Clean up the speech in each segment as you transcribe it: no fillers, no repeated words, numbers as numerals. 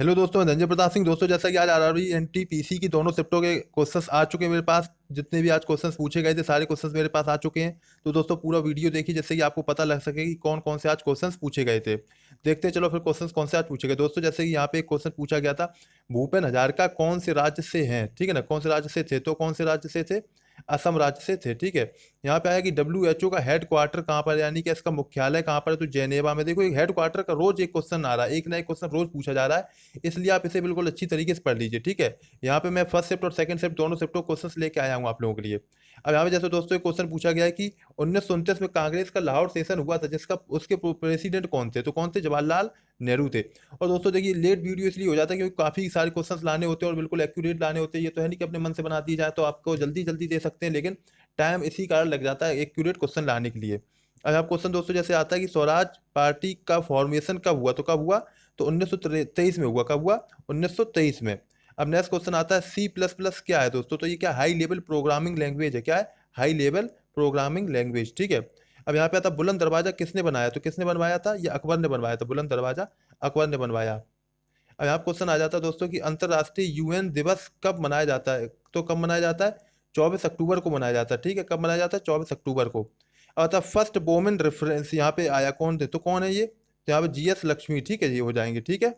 Hello दोस्तों, मैं धनंजय प्रताप सिंह। दोस्तों, जैसा कि आज आरआरबी एनटीपीसी की दोनों शिफ्टों के क्वेश्चंस आ चुके हैं मेरे पास। जितने भी आज क्वेश्चंस पूछे गए थे सारे क्वेश्चंस मेरे पास आ चुके हैं। तो दोस्तों, पूरा वीडियो देखिए जिससे कि आपको पता लग सके कि कौन कौन से आज क्वेश्चंस पूछे गए थे। देखते हैं, चलो फिर क्वेश्चंस कौन से आज पूछे गए। दोस्तों, जैसे कि यहाँ पे एक क्वेश्चन पूछा गया था, भूपेन हजारिका कौन से राज्य से हैं, ठीक है ना, कौन से राज्य से थे, तो कौन से राज्य से थे, असम राज्य से थे, ठीक है। यहाँ पे आया कि WHO का हेड क्वार्टर कहाँ पर है, यानी कि इसका मुख्यालय कहाँ पर है, तो जेनेवा में। देखो, एक हेड क्वार्टर का रोज एक क्वेश्चन आ रहा है, एक ना एक क्वेश्चन रोज पूछा जा रहा है, इसलिए आप इसे बिल्कुल अच्छी तरीके से पढ़ लीजिए, ठीक है। यहाँ पे मैं फर्स्ट शिफ्ट और सेकंड शिफ्ट दोनों शिफ्टों क्वेश्चंस लेके आया हूँ आप लोगों के लिए। अब यहाँ पे जैसे दोस्तों एक क्वेश्चन पूछा गया है कि 1929 में कांग्रेस का लाहौर सेशन हुआ था, जिसका उसके प्रेसिडेंट कौन थे, तो कौन थे, जवाहरलाल नेहरू थे। और दोस्तों देखिए, लेट वीडियो इसलिए हो जाता है क्योंकि काफी सारे क्वेश्चंस लाने होते हैं और बिल्कुल एक्यूरेट लाने होते हैं। ये तो है नहीं कि अपने मन से बना दिए जाए, तो आपको जल्दी जल्दी दे सकते हैं, लेकिन टाइम इसी कारण लग जाता है एक्यूरेट क्वेश्चन लाने के लिए। अब आप क्वेश्चन दोस्तों जैसे आता है कि स्वराज पार्टी का फॉर्मेशन कब हुआ, तो कब हुआ, तो 1923 में हुआ। कब हुआ, 1923 में। अब नेक्स्ट क्वेश्चन आता है C++ क्या है दोस्तों, तो ये क्या हाई लेवल प्रोग्रामिंग लैंग्वेज है, क्या है, हाई लेवल प्रोग्रामिंग लैंग्वेज, ठीक है। अब यहाँ पे आता है बुलंद दरवाजा किसने बनाया, तो किसने बनवाया था, ये अकबर ने बनवाया था, बुलंद दरवाजा अकबर ने बनवाया। अब यहाँ क्वेश्चन आ जाता है दोस्तों कि अंतर्राष्ट्रीय UN दिवस कब मनाया जाता है, तो कब मनाया जाता है, 24 अक्टूबर को मनाया जाता है, ठीक है। कब मनाया जाता है, 24 अक्टूबर को। अब आता है फर्स्ट वोमेन रेफरेंस, यहाँ पे आया कौन थे, तो कौन है ये, तो यहाँ पे GS लक्ष्मी, ठीक है, ये हो जाएंगे, ठीक है।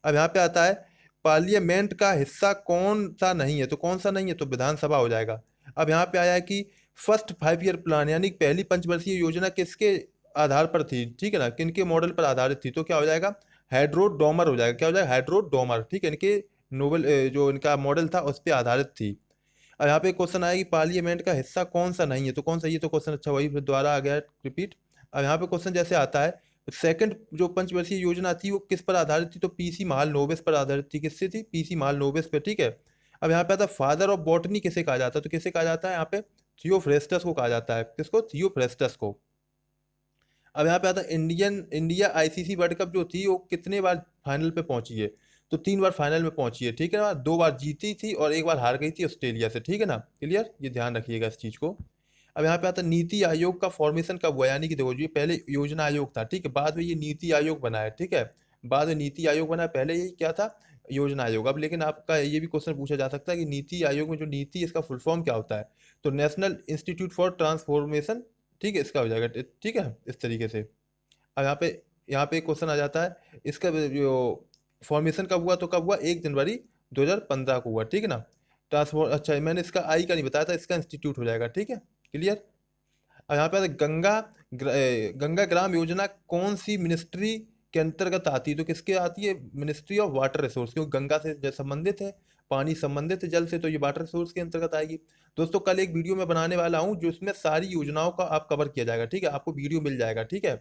अब यहाँ पे आता है पार्लियामेंट का हिस्सा कौन सा नहीं है, तो कौन सा नहीं है, तो विधानसभा हो जाएगा। अब यहाँ पे आया है कि फर्स्ट 5 ईयर प्लान, यानी पहली पंचवर्षीय योजना किसके आधार पर थी, ठीक है ना, किनके मॉडल पर आधारित थी, तो क्या हो जाएगा, हाइड्रोडोमर हो जाएगा। क्या हो जाएगा, हाइड्रोडोमर, ठीक है। इनके नोबल जो इनका मॉडल था उस पर आधारित थी। अब यहाँ पे क्वेश्चन आया कि पार्लियामेंट का हिस्सा कौन सा नहीं है, तो कौन सा, ये तो क्वेश्चन अच्छा वही फिर दोबारा आ गया रिपीट। अब यहाँ पे क्वेश्चन जैसे आता है, सेकंड जो पंचवर्षीय योजना थी वो किस पर आधारित थी, तो PC महालनोबिस पर आधारित थी। किससे थी, PC महालनोबिस पे, ठीक है। अब यहाँ पे आता है फादर ऑफ बॉटनी किसे कहा जाता है, तो किसे कहा जाता है, यहाँ पे थियोफ्रेस्टस को कहा जाता है। किसको, थियोफ्रेस्टस को। अब यहाँ पे आता है इंडिया ICC वर्ल्ड कप जो थी वो कितने बार फाइनल पे पहुंची है, तो 3 बार फाइनल में पहुंची है, ठीक है ना। 2 बार जीती थी और 1 बार हार गई थी ऑस्ट्रेलिया से, ठीक है ना, क्लियर, ये ध्यान रखिएगा इस चीज को। अब यहाँ पे आता है नीति आयोग का फॉर्मेशन कब हुआ, यानी कि देखो ये पहले योजना आयोग था, ठीक है, बाद में ये नीति आयोग बना है, ठीक है। बाद में नीति आयोग बना है, पहले ये क्या था, योजना आयोग। अब लेकिन आपका ये भी क्वेश्चन पूछा जा सकता है कि नीति आयोग में जो नीति, इसका फुल फॉर्म क्या होता है, तो नेशनल इंस्टीट्यूट फॉर ट्रांसफॉर्मेशन, ठीक है, इसका हो जाएगा, ठीक है, इस तरीके से। अब यहाँ पे एक क्वेश्चन आ जाता है, इसका जो फॉर्मेशन कब हुआ, तो कब हुआ, 1 जनवरी 2015 को हुआ, ठीक है ना। ट्रांसफॉर, अच्छा मैंने इसका आई का नहीं बताया था, इसका इंस्टीट्यूट हो जाएगा, ठीक है, क्लियर। अब यहाँ पे आता है गंगा ग्राम योजना कौन सी मिनिस्ट्री के अंतर्गत आती है, तो किसके आती है, मिनिस्ट्री ऑफ वाटर रिसोर्स, क्योंकि गंगा से संबंधित है, पानी संबंधित है जल से, तो ये वाटर रिसोर्स के अंतर्गत आएगी। दोस्तों, कल एक वीडियो मैं बनाने वाला हूँ जो इसमें सारी योजनाओं का आप कवर किया जाएगा, ठीक है, आपको वीडियो मिल जाएगा, ठीक है,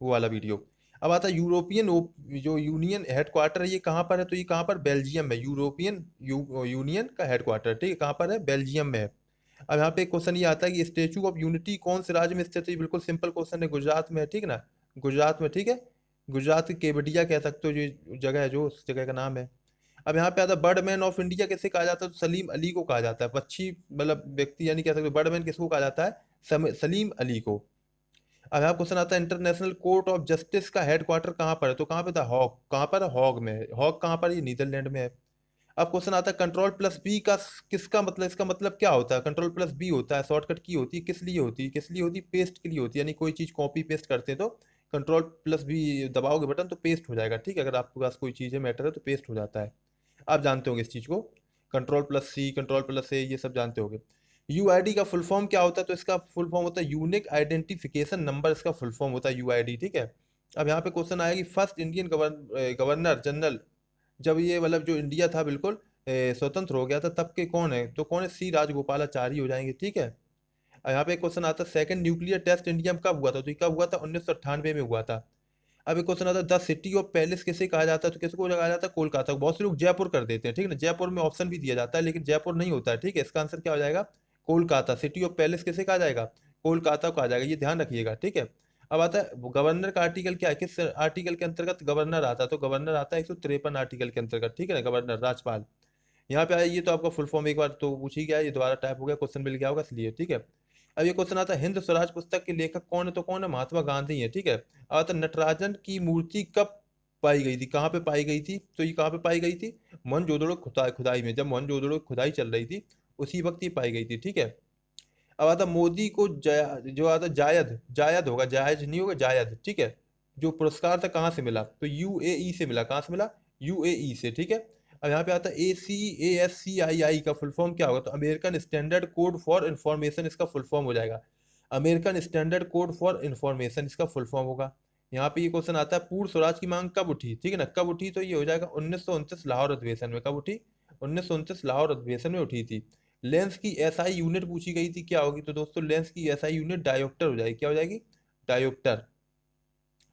वो वाला वीडियो। अब आता है जो यूनियन हेडक्वार्टर है ये कहाँ पर है, तो ये कहाँ पर, बेल्जियम में, यूरोपियन यूनियन का हेडक्वार्टर, ठीक है, कहाँ पर है, बेल्जियम में है। अब यहाँ पे एक क्वेश्चन ये आता है कि स्टेचू ऑफ यूनिटी कौन से राज्य में स्थित है, बिल्कुल सिंपल क्वेश्चन है, गुजरात में है, ठीक है ना, गुजरात में, ठीक है। गुजरात की केवडिया कह सकते हो, जो जगह है, जो उस जगह का नाम है। अब यहाँ पे आता है बर्डमैन ऑफ इंडिया किसे कहा जाता है, तो सलीम अली को कहा जाता है, पक्षी मतलब व्यक्ति, यानी कह सकते हो बर्डमैन किसको कहा जाता है, सलीम अली को। अब यहाँ क्वेश्चन आता है इंटरनेशनल कोर्ट ऑफ जस्टिस का हेडक्वार्टर कहाँ पर है, तो कहाँ पे था, हॉग, कहाँ पर है, हॉग में है। हॉग कहाँ पर है, ये नीदरलैंड में है। अब क्वेश्चन आता है कंट्रोल+B का किसका मतलब, इसका मतलब क्या होता है, कंट्रोल+B होता है शॉर्टकट की होती है, किस लिए होती है, किस लिए होती है, पेस्ट के लिए होती है, यानी कोई चीज कॉपी पेस्ट करते हैं तो कंट्रोल+B दबाओगे बटन तो पेस्ट हो जाएगा, ठीक है। अगर आपके पास कोई चीज है, मैटर है, तो पेस्ट हो जाता है। आप जानते होंगे इस चीज को, कंट्रोल+C, कंट्रोल+A, ये सब जानते होंगे। UID का फुल फॉर्म क्या होता है, तो इसका फुल फॉर्म होता है यूनिक आइडेंटिफिकेशन नंबर, इसका फुल फॉर्म होता है UID, ठीक है। अब यहाँ पे क्वेश्चन आएगी फर्स्ट इंडियन गवर्नर जनरल, जब ये मतलब जो इंडिया था बिल्कुल स्वतंत्र हो गया था तब के कौन है, तो कौन है, C राजगोपालाचारी हो जाएंगे, ठीक है। और यहाँ पे एक क्वेश्चन आता है सेकंड न्यूक्लियर टेस्ट इंडिया में कब हुआ था, तो ये कब हुआ था, 1998 में हुआ था। अब एक क्वेश्चन आता है द सिटी ऑफ पैलेस किसे कहा जाता है, तो किसको कहा जाता है, कोलकाता को। बहुत से लोग जयपुर कर देते हैं, ठीक है ना, जयपुर में ऑप्शन भी दिया जाता है लेकिन जयपुर नहीं होता है, ठीक है। इसका आंसर क्या हो जाएगा, कोलकाता। सिटी ऑफ पैलेस किसे कहा जाएगा, कोलकाता को कहा जाएगा, ये ध्यान रखिएगा, ठीक है। अब आता है गवर्नर का आर्टिकल क्या है, किस आर्टिकल के अंतर्गत गवर्नर आता है, तो गवर्नर आता है 153 आर्टिकल के अंतर्गत, ठीक है ना, गवर्नर राज्यपाल। यहाँ पे आया, ये तो आपका फुल फॉर्म एक बार तो पूछ ही गया, ये दोबारा टाइप हो गया, क्वेश्चन मिल गया होगा इसलिए, ठीक है। अब ये क्वेश्चन आता है हिंद स्वराज पुस्तक के लेखक कौन है, तो कौन है, महात्मा गांधी है, ठीक है। अब आता है नटराजन की मूर्ति कब पाई गई थी। कहाँ पे पाई गई थी? तो ये कहाँ पे पाई गई थी? मोहनजोदड़ो खुदाई में, जब मोहनजोदड़ो खुदाई चल रही थी उसी वक्त ये पाई गई थी। ठीक है। अब आता मोदी को जो आता जायद, जायद होगा, जायज नहीं होगा, जायद। ठीक है। जो पुरस्कार था कहाँ से मिला? तो यूएई से मिला। कहाँ से मिला? यूएई से। ठीक है। अब यहाँ पे आता है ACASCII का फुल फॉर्म क्या होगा? तो American standard code for information इसका फुल फॉर्म हो जाएगा। American standard code for information इसका फुल फॉर्म होगा। यहाँ पे ये क्वेश्चन आता है पूर्ण स्वराज की मांग कब उठी? ठीक है ना, कब उठी? तो ये हो जाएगा 1929 लाहौर अधिवेशन में। कब उठी? 1929 लाहौर अधिवेशन में उठी थी। लेंस की एसआई यूनिट पूछी गई थी, क्या होगी? तो दोस्तों लेंस की एसआई यूनिट डायोप्टर हो जाएगी। क्या हो जाएगी? डायोप्टर।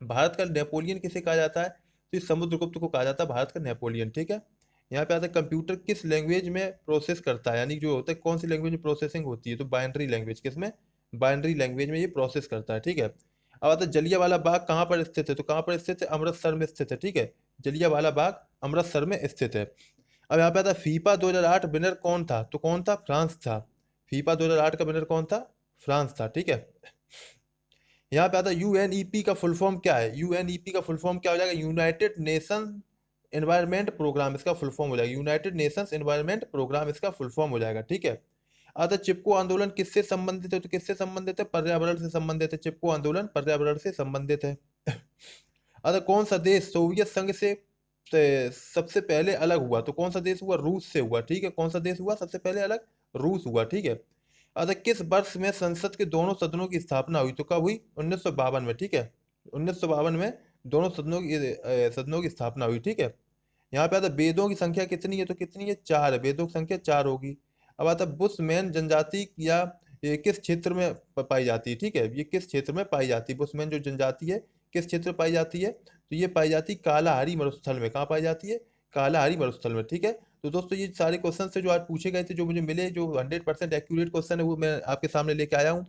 भारत का नेपोलियन किसे कहा जाता है? तो इस समुद्रगुप्त को कहा जाता है भारत का नेपोलियन। ठीक है। यहाँ पे आता है कंप्यूटर किस लैंग्वेज में प्रोसेस करता है, यानी जो होता है कौन सी लैंग्वेज में प्रोसेसिंग होती है? तो बाइनरी लैंग्वेज। किसमें? बाइनरी लैंग्वेज में ये प्रोसेस करता है। ठीक है। अब आता है जलियांवाला बाग कहाँ पर स्थित है? तो कहाँ पर स्थित है? अमृतसर में स्थित है। ठीक है। जलियांवाला बाग अमृतसर में स्थित है। अब यहाँ पे आता है फीफा 2008 विनर कौन था? तो कौन था? फ्रांस था। फीफा 2008 का विनर कौन था? फ्रांस था। ठीक है। यहाँ पे आता है यूएनईपी का फुल फॉर्म क्या है? यूएनईपी का फुल फॉर्म क्या हो जाएगा? यूनाइटेड नेशन एनवायरमेंट प्रोग्राम इसका फुल फॉर्म हो जाएगा। यूनाइटेड नेशंस एनवायरमेंट प्रोग्राम इसका फुल फॉर्म हो जाएगा। ठीक है। आता चिपको आंदोलन किससे संबंधित है? तो किससे संबंधित है? पर्यावरण से संबंधित है। चिपको आंदोलन पर्यावरण से संबंधित है। आता कौन सा देश सोवियत संघ से सबसे पहले अलग हुआ? तो कौन सा देश हुआ? रूस से हुआ। ठीक है। कौन सा देश हुआ सबसे पहले अलग? रूस हुआ। ठीक है। अच्छा किस वर्ष में संसद के दोनों सदनों की स्थापना हुई? तो कब हुई? 1952 में। ठीक है। 1952 में दोनों सदनों की स्थापना हुई। ठीक है। यहाँ पे आता है वेदों की संख्या कितनी है? तो कितनी है? 4 है। वेदों की संख्या 4 होगी। अब आता है बुशमैन जनजाति या ये किस क्षेत्र में पाई जाती है? ठीक है। ये किस क्षेत्र में पाई जाती है? बुशमैन जो जनजाति है किस क्षेत्र में पाई जाती है? तो ये पाई जाती है कालाहारी मरुस्थल में। कहाँ पाई जाती है? कालाहारी मरुस्थल में। ठीक है। तो दोस्तों ये सारे क्वेश्चन थे जो आज पूछे गए थे, जो मुझे मिले, जो 100% एक्यूरेट क्वेश्चन है वो मैं आपके सामने लेके आया हूँ।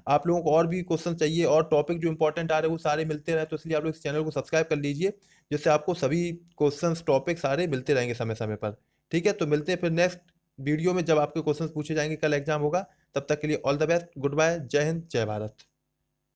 आप लोगों को और भी क्वेश्चन चाहिए और टॉपिक जो इंपॉर्टेंट आ रहे हैं वो सारे मिलते रहे, तो इसलिए आप लोग इस चैनल को सब्सक्राइब कर लीजिए, जिससे आपको सभी क्वेश्चंस टॉपिक सारे मिलते रहेंगे समय समय पर। ठीक है। तो मिलते हैं फिर नेक्स्ट वीडियो में जब आपके क्वेश्चंस पूछे जाएंगे, कल एग्जाम होगा। तब तक के लिए all the best, good bye, जय हिंद, जय भारत।